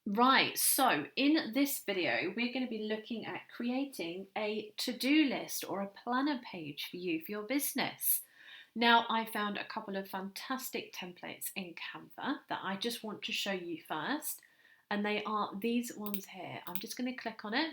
Right, so in this video, we're going to be looking at creating a to-do list or a planner page for you for your business. Now, I found a couple of fantastic templates in Canva that I just want to show you first, and they are these ones here. I'm just going to click on it.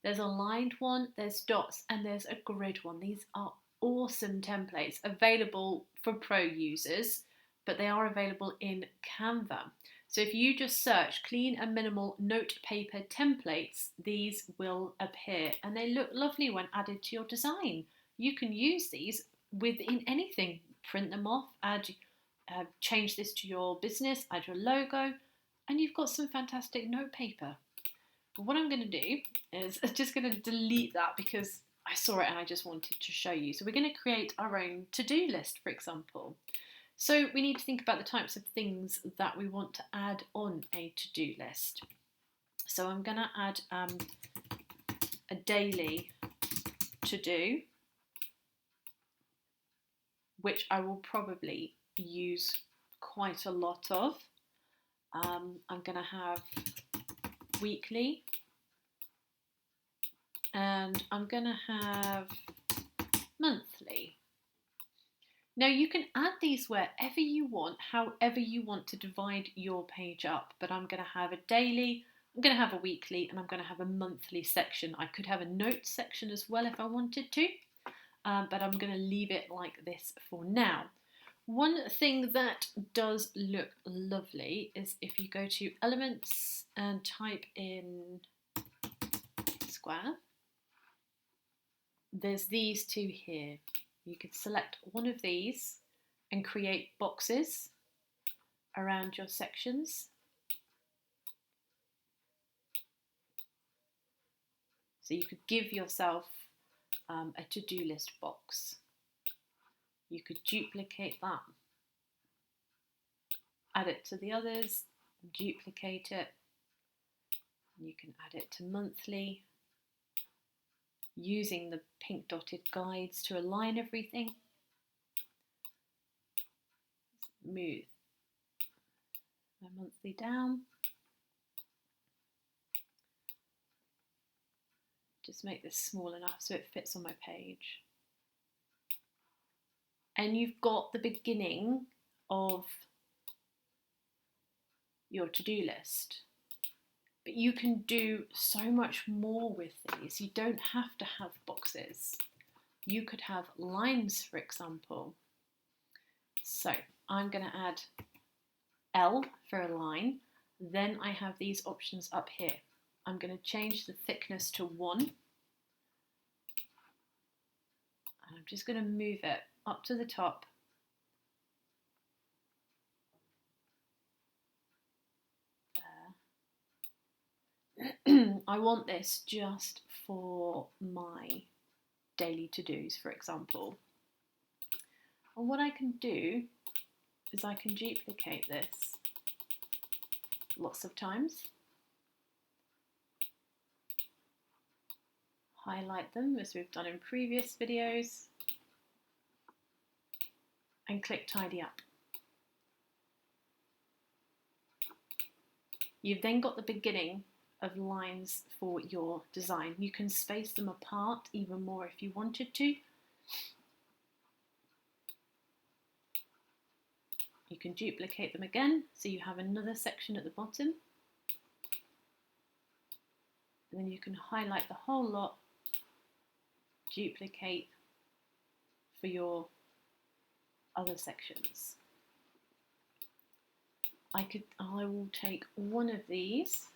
There's a lined one, there's dots, and there's a grid one. These are awesome templates available for pro users, but they are available in Canva. So if you just search clean and minimal note paper templates, these will appear and they look lovely when added to your design. You can use these within anything, print them off, change this to your business, add your logo, and you've got some fantastic note paper. But what I'm going to do is I'm just going to delete that because I saw it and I just wanted to show you. So we're going to create our own to-do list, for example. So we need to think about the types of things that we want to add on a to-do list. So I'm going to add a daily to-do, which I will probably use quite a lot of. I'm going to have weekly, and I'm going to have monthly. Now you can add these wherever you want, however you want to divide your page up, but I'm going to have a daily, I'm going to have a weekly, and I'm going to have a monthly section. I could have a notes section as well if I wanted to, but I'm going to leave it like this for now. One thing that does look lovely is if you go to elements and type in square, there's these two here. You could select one of these and create boxes around your sections. So you could give yourself a to-do list box. You could duplicate that, add it to the others, duplicate it. You can add it to monthly, using the pink dotted guides to align everything. Move my monthly down. Just make this small enough so it fits on my page. And you've got the beginning of your to-do list. But you can do so much more with these. You don't have to have boxes. You could have lines, for example. So I'm going to add L for a line. Then I have these options up here. I'm going to change the thickness to 1. And I'm just going to move it up to the top. I want this just for my daily to-dos, for example. And what I can do is I can duplicate this lots of times, highlight them as we've done in previous videos, and click tidy up. You've then got the beginning of lines for your design. You can space them apart even more if you wanted to. You can duplicate them again, so you have another section at the bottom. And then you can highlight the whole lot, duplicate for your other sections. I will take one of these.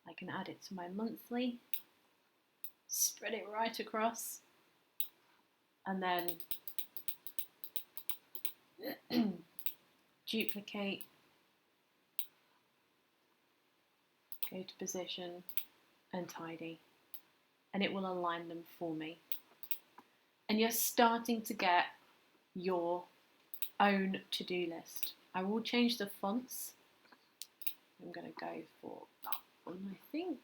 I can add it to my monthly, spread it right across, and then duplicate, go to position and tidy, and it will align them for me. And you're starting to get your own to-do list. I will change the fonts. I'm going to go for that one, I think.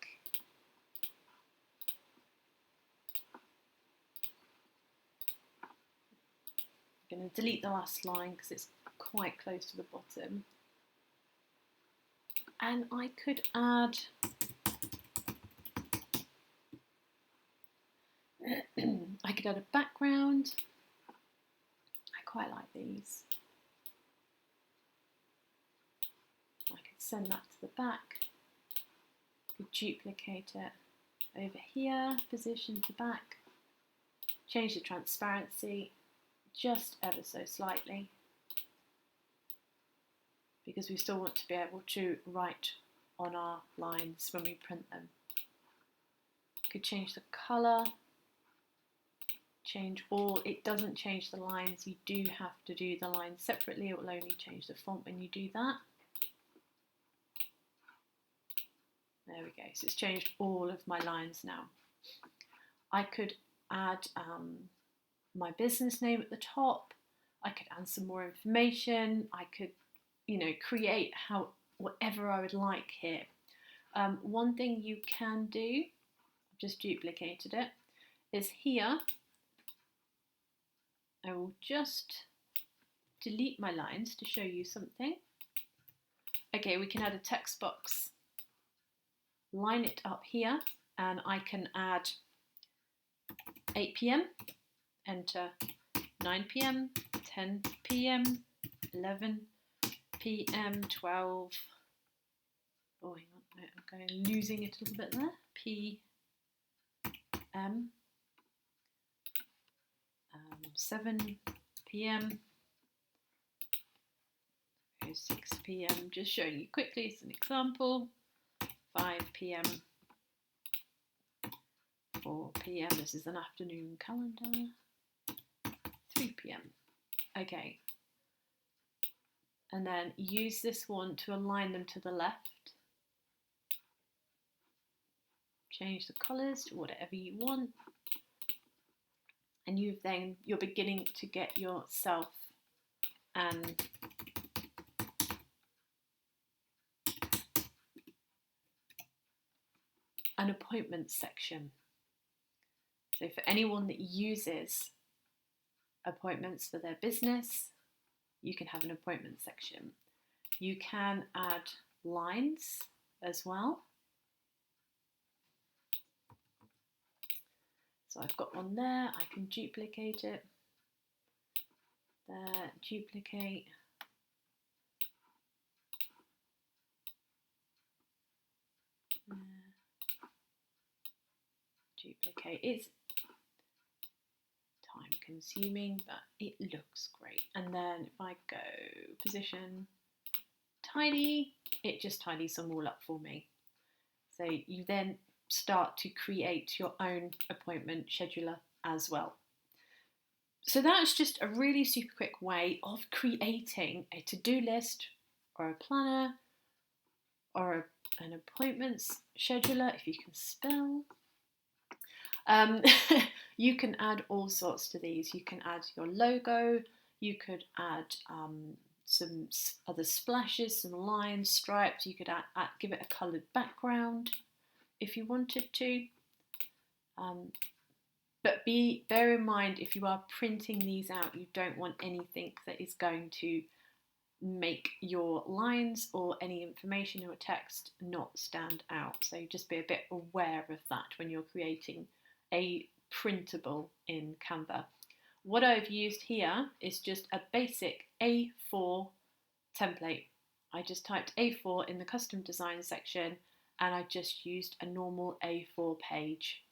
I'm going to delete the last line because it's quite close to the bottom. And I could add I could add a background. I quite like these. I could send that to the back. I could duplicate it over here, position to back, change the transparency just ever so slightly, because we still want to be able to write on our lines when we print them. Could change the colour, change all. It doesn't change the lines. You do have to do the lines separately. It will only change the font when you do that. There we go. So it's changed all of my lines now. I could add my business name at the top. I could add some more information. I could, create whatever I would like here. One thing you can do, I've just duplicated it, is here I will just delete my lines to show you something. Okay, we can add a text box, line it up here, and I can add 8 p.m, enter 9 p.m, 10 p.m, 11 p.m, 12, oh hang on, I'm losing it a little bit there, p.m, 7 p.m, 6 p.m, just showing you quickly as an example, 5 p.m, 4 p.m, this is an afternoon calendar, 3 p.m, okay, and then use this one to align them to the left, change the colours to whatever you want, and you're beginning to get yourself an appointments section. So for anyone that uses appointments for their business, you can have an appointment section. You can add lines as well. So I've got one there, I can duplicate it. There, duplicate. There. Duplicate. It's time consuming, but it looks great. And then if I go position, tidy, it just tidies them all up for me. So you then start to create your own appointment scheduler as well. So that's just a really super quick way of creating a to-do list or a planner or an appointments scheduler, if you can spell. You can add all sorts to these. You can add your logo, you could add some other splashes, some lines, stripes, you could give it a coloured background if you wanted to. But bear in mind, if you are printing these out, you don't want anything that is going to make your lines or any information or text not stand out. So just be a bit aware of that when you're creating a printable in Canva. What I've used here is just a basic A4 template. I just typed A4 in the custom design section and I just used a normal A4 page.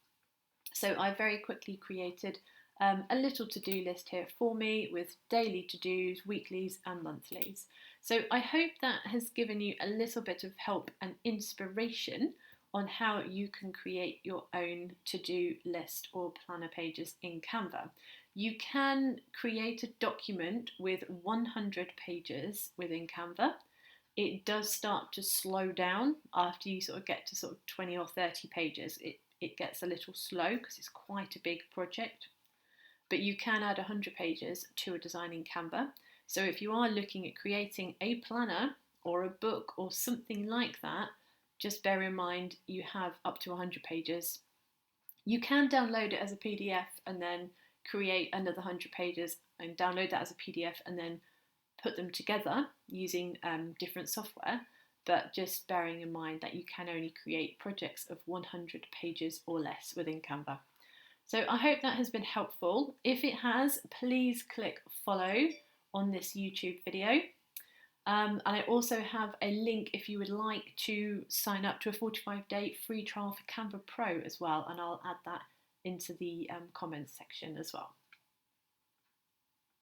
So I very quickly created a little to-do list here for me with daily to-dos, weeklies and monthlies. So I hope that has given you a little bit of help and inspiration on how you can create your own to-do list or planner pages in Canva. You can create a document with 100 pages within Canva. It does start to slow down after you sort of get to sort of 20 or 30 pages. It gets a little slow because it's quite a big project. But you can add 100 pages to a design in Canva. So if you are looking at creating a planner or a book or something like that, just bear in mind you have up to 100 pages. You can download it as a PDF and then create another 100 pages and download that as a PDF and then put them together using different software. but just bearing in mind that you can only create projects of 100 pages or less within Canva. So I hope that has been helpful. If it has, please click follow on this YouTube video. And I also have a link if you would like to sign up to a 45-day free trial for Canva Pro as well, and I'll add that into the comments section as well.